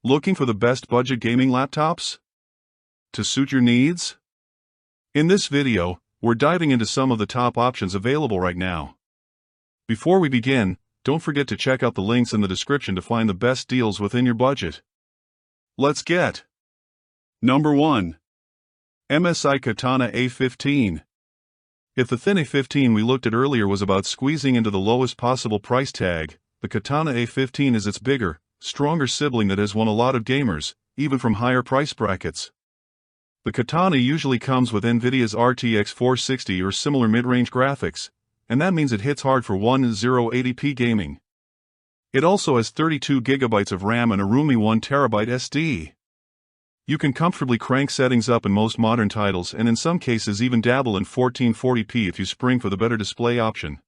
Looking for the best budget gaming laptops to suit your needs? In this video, we're diving into some of the top options available right now. Before we begin, don't forget to check out the links in the description to find the best deals within your budget. Let's get Number 1. MSI Katana A15. If the Thin A15 we looked at earlier was about squeezing into the lowest possible price tag, the Katana A15 is its bigger, stronger sibling that has won a lot of gamers, even from higher price brackets. The Katana usually comes with NVIDIA's RTX 460 or similar mid-range graphics, and that means it hits hard for 1080p gaming. It also has 32GB of RAM and a roomy 1TB SD. You can comfortably crank settings up in most modern titles and in some cases even dabble in 1440p if you spring for the better display option.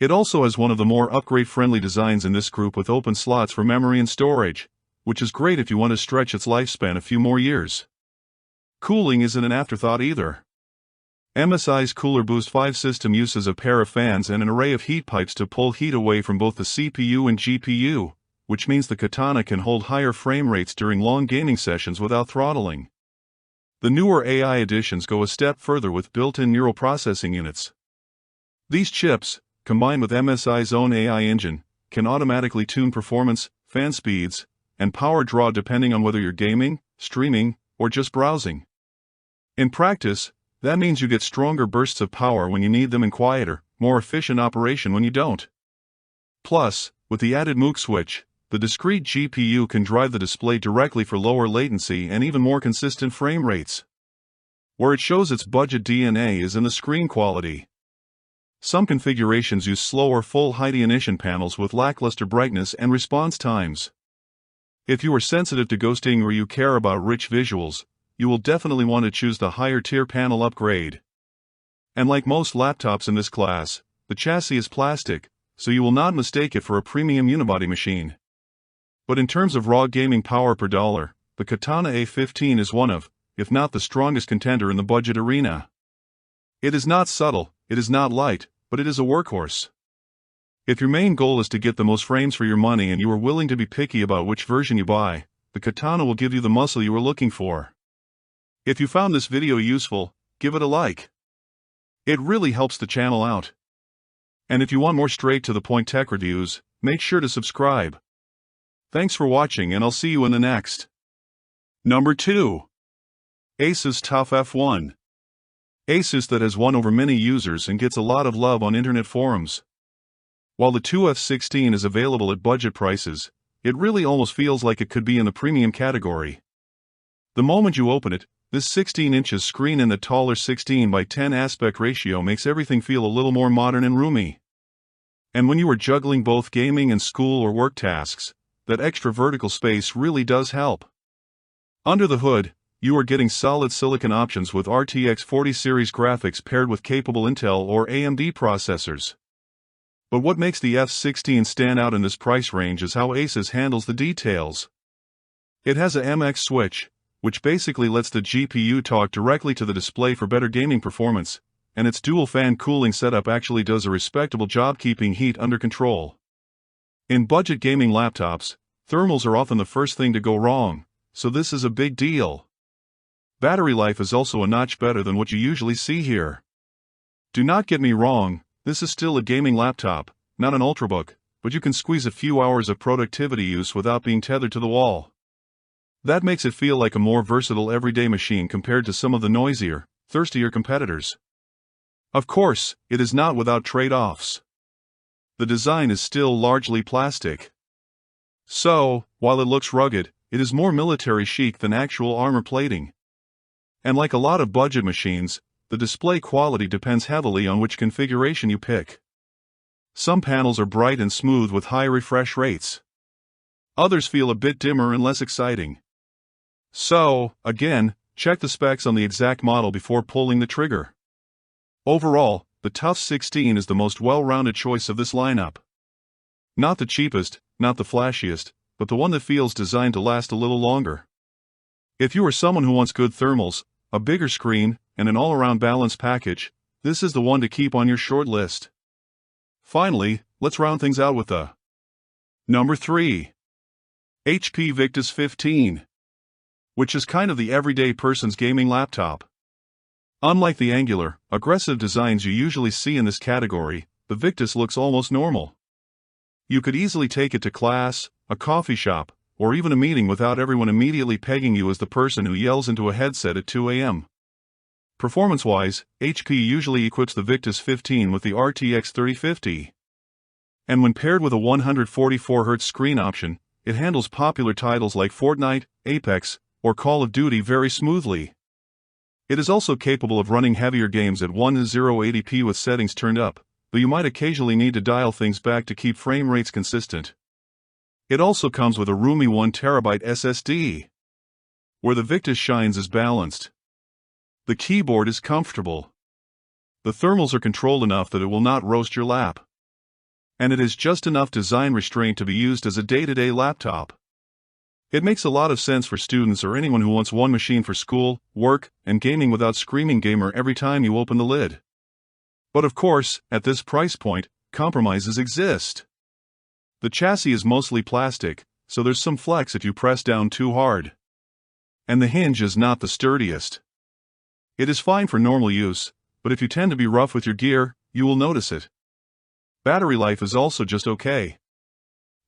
It also has one of the more upgrade-friendly designs in this group with open slots for memory and storage, which is great if you want to stretch its lifespan a few more years. Cooling isn't an afterthought either. MSI's Cooler Boost 5 system uses a pair of fans and an array of heat pipes to pull heat away from both the CPU and GPU, which means the Katana can hold higher frame rates during long gaming sessions without throttling. The newer AI additions go a step further with built-in neural processing units. These chips, combined with MSI's own AI engine, can automatically tune performance, fan speeds, and power draw depending on whether you're gaming, streaming, or just browsing. In practice, that means you get stronger bursts of power when you need them and quieter, more efficient operation when you don't. Plus, with the added MOOC switch, the discrete GPU can drive the display directly for lower latency and even more consistent frame rates. Where it shows its budget DNA is in the screen quality. Some configurations use slower full high-definition panels with lackluster brightness and response times. If you are sensitive to ghosting or you care about rich visuals, you will definitely want to choose the higher-tier panel upgrade. And like most laptops in this class, the chassis is plastic, so you will not mistake it for a premium unibody machine. But in terms of raw gaming power per dollar, the Katana A15 is one of, if not the strongest contender in the budget arena. It is not subtle, it is not light, but it is a workhorse. If your main goal is to get the most frames for your money and you are willing to be picky about which version you buy, the Katana will give you the muscle you are looking for. If you found this video useful, give it a like. It really helps the channel out. And if you want more straight-to-the-point tech reviews, make sure to subscribe. Thanks for watching and I'll see you in the next. Number 2. ASUS TUF F1. ASUS that has won over many users and gets a lot of love on internet forums. While the TUF F16 is available at budget prices, it really almost feels like it could be in the premium category. The moment you open it, this 16 inches screen in the taller 16:10 aspect ratio makes everything feel a little more modern and roomy. And when you are juggling both gaming and school or work tasks, that extra vertical space really does help. Under the hood, you are getting solid silicon options with RTX 40 series graphics paired with capable Intel or AMD processors. But what makes the F16 stand out in this price range is how ASUS handles the details. It has a MX switch, which basically lets the GPU talk directly to the display for better gaming performance, and its dual-fan cooling setup actually does a respectable job keeping heat under control. In budget gaming laptops, thermals are often the first thing to go wrong, so this is a big deal. Battery life is also a notch better than what you usually see here. Do not get me wrong, this is still a gaming laptop, not an ultrabook, but you can squeeze a few hours of productivity use without being tethered to the wall. That makes it feel like a more versatile everyday machine compared to some of the noisier, thirstier competitors. Of course, it is not without trade-offs. The design is still largely plastic. So, while it looks rugged, it is more military chic than actual armor plating. And like a lot of budget machines, the display quality depends heavily on which configuration you pick. Some panels are bright and smooth with high refresh rates. Others feel a bit dimmer and less exciting. So, again, check the specs on the exact model before pulling the trigger. Overall, the TUF 16 is the most well-rounded choice of this lineup. Not the cheapest, not the flashiest, but the one that feels designed to last a little longer. If you are someone who wants good thermals, a bigger screen, and an all-around balanced package, this is the one to keep on your short list. Finally, let's round things out with the Number 3. HP Victus 15, which is kind of the everyday person's gaming laptop. Unlike the angular, aggressive designs you usually see in this category, the Victus looks almost normal. You could easily take it to class, a coffee shop, or even a meeting without everyone immediately pegging you as the person who yells into a headset at 2 a.m. Performance-wise, HP usually equips the Victus 15 with the RTX 3050. And when paired with a 144Hz screen option, it handles popular titles like Fortnite, Apex, or Call of Duty very smoothly. It is also capable of running heavier games at 1080p with settings turned up, though you might occasionally need to dial things back to keep frame rates consistent. It also comes with a roomy 1TB SSD. Where the Victus shines is balanced. The keyboard is comfortable. The thermals are controlled enough that it will not roast your lap. And it has just enough design restraint to be used as a day-to-day laptop. It makes a lot of sense for students or anyone who wants one machine for school, work, and gaming without screaming gamer every time you open the lid. But of course, at this price point, compromises exist. The chassis is mostly plastic, so there's some flex if you press down too hard. And the hinge is not the sturdiest. It is fine for normal use, but if you tend to be rough with your gear, you will notice it. Battery life is also just okay.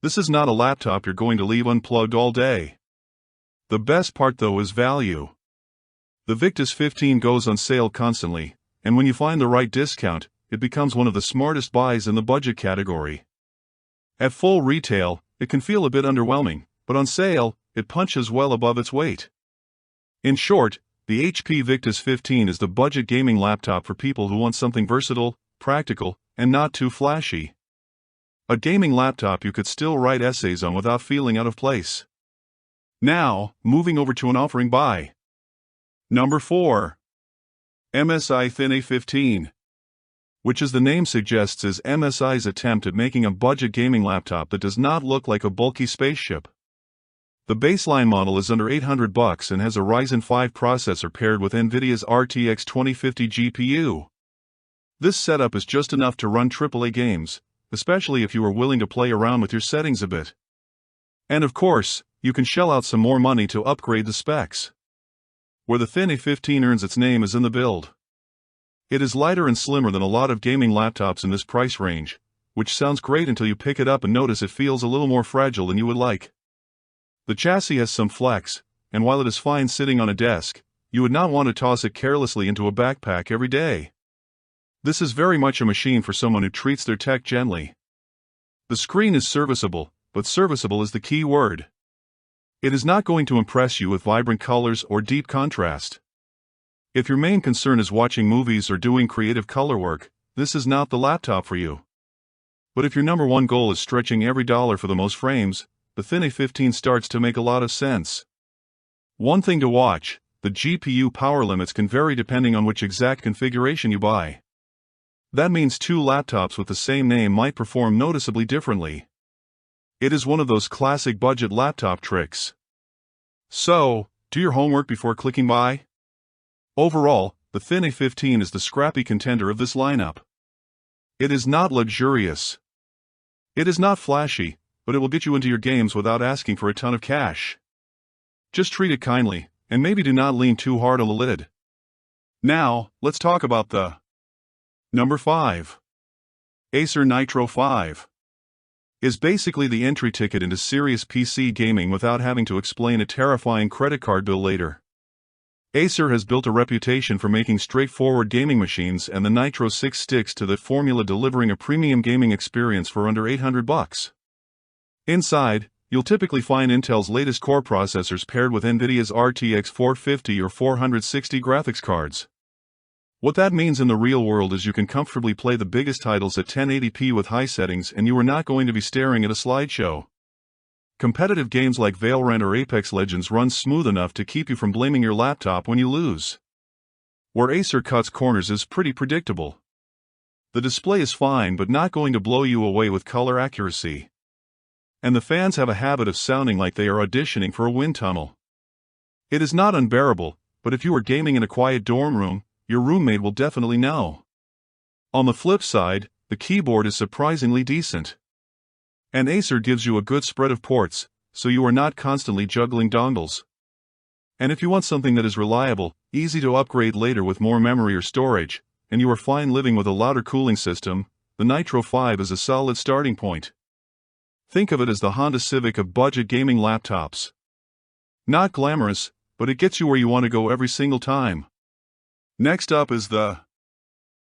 This is not a laptop you're going to leave unplugged all day. The best part though is value. The Victus 15 goes on sale constantly, and when you find the right discount, it becomes one of the smartest buys in the budget category. At full retail, it can feel a bit underwhelming, but on sale, it punches well above its weight. In short, the HP Victus 15 is the budget gaming laptop for people who want something versatile, practical, and not too flashy. A gaming laptop you could still write essays on without feeling out of place. Now, moving over to an offering buy. Number 4. MSI Thin A15. Which, as the name suggests, is MSI's attempt at making a budget gaming laptop that does not look like a bulky spaceship. The baseline model is under $800 and has a Ryzen 5 processor paired with NVIDIA's RTX 2050 GPU. This setup is just enough to run AAA games, especially if you are willing to play around with your settings a bit. And of course, you can shell out some more money to upgrade the specs. Where the Thin A15 earns its name is in the build. It is lighter and slimmer than a lot of gaming laptops in this price range, which sounds great until you pick it up and notice it feels a little more fragile than you would like. The chassis has some flex, and while it is fine sitting on a desk, you would not want to toss it carelessly into a backpack every day. This is very much a machine for someone who treats their tech gently. The screen is serviceable, but serviceable is the key word. It is not going to impress you with vibrant colors or deep contrast. If your main concern is watching movies or doing creative color work, this is not the laptop for you. But if your number one goal is stretching every dollar for the most frames, the Thin A15 starts to make a lot of sense. One thing to watch, the GPU power limits can vary depending on which exact configuration you buy. That means two laptops with the same name might perform noticeably differently. It is one of those classic budget laptop tricks. So, do your homework before clicking buy. Overall, the Thin A15 is the scrappy contender of this lineup. It is not luxurious. It is not flashy, but it will get you into your games without asking for a ton of cash. Just treat it kindly, and maybe do not lean too hard on the lid. Now, let's talk about the Number 5. Acer Nitro 5. Is basically the entry ticket into serious PC gaming without having to explain a terrifying credit card bill later. Acer has built a reputation for making straightforward gaming machines, and the Nitro 6 sticks to that formula, delivering a premium gaming experience for under $800. Inside, you'll typically find Intel's latest core processors paired with NVIDIA's RTX 450 or 460 graphics cards. What that means in the real world is you can comfortably play the biggest titles at 1080p with high settings, and you are not going to be staring at a slideshow. Competitive games like Valorant or Apex Legends run smooth enough to keep you from blaming your laptop when you lose. Where Acer cuts corners is pretty predictable. The display is fine but not going to blow you away with color accuracy. And the fans have a habit of sounding like they are auditioning for a wind tunnel. It is not unbearable, but if you are gaming in a quiet dorm room, your roommate will definitely know. On the flip side, the keyboard is surprisingly decent. And Acer gives you a good spread of ports, so you are not constantly juggling dongles. And if you want something that is reliable, easy to upgrade later with more memory or storage, and you are fine living with a louder cooling system, the Nitro 5 is a solid starting point. Think of it as the Honda Civic of budget gaming laptops. Not glamorous, but it gets you where you want to go every single time. Next up is the